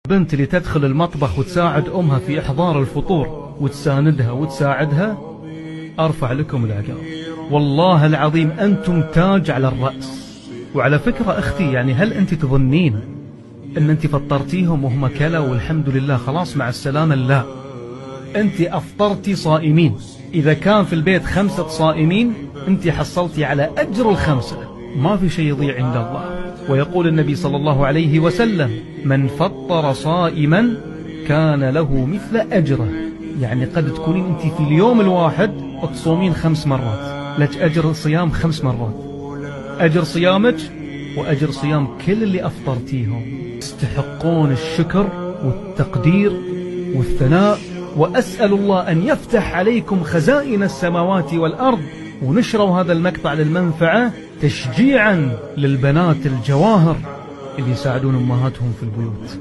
البنت اللي تدخل المطبخ وتساعد أمها في إحضار الفطور وتساندها وتساعدها، أرفع لكم العقاب والله العظيم، أنتم تاج على الرأس. وعلى فكرة أختي، يعني هل أنت تظنين أن أنت فطرتيهم وهم كلا والحمد لله خلاص مع السلامة؟ لا، أنت أفطرتي صائمين. إذا كان في البيت 5 صائمين أنت حصلتي على أجر ال5، ما في شيء يضيع عند الله. ويقول النبي صلى الله عليه وسلم: من فطر صائما كان له مثل أجره. يعني قد تكونين أنت في اليوم الواحد تصومين 5 مرات، لك أجر صيام 5 مرات، أجر صيامك وأجر صيام كل اللي أفطرتيهم. تستحقون الشكر والتقدير والثناء، وأسأل الله أن يفتح عليكم خزائن السماوات والأرض. ونشروا هذا المقطع للمنفعة تشجيعا للبنات الجواهر اللي يساعدون أمهاتهم في البيوت.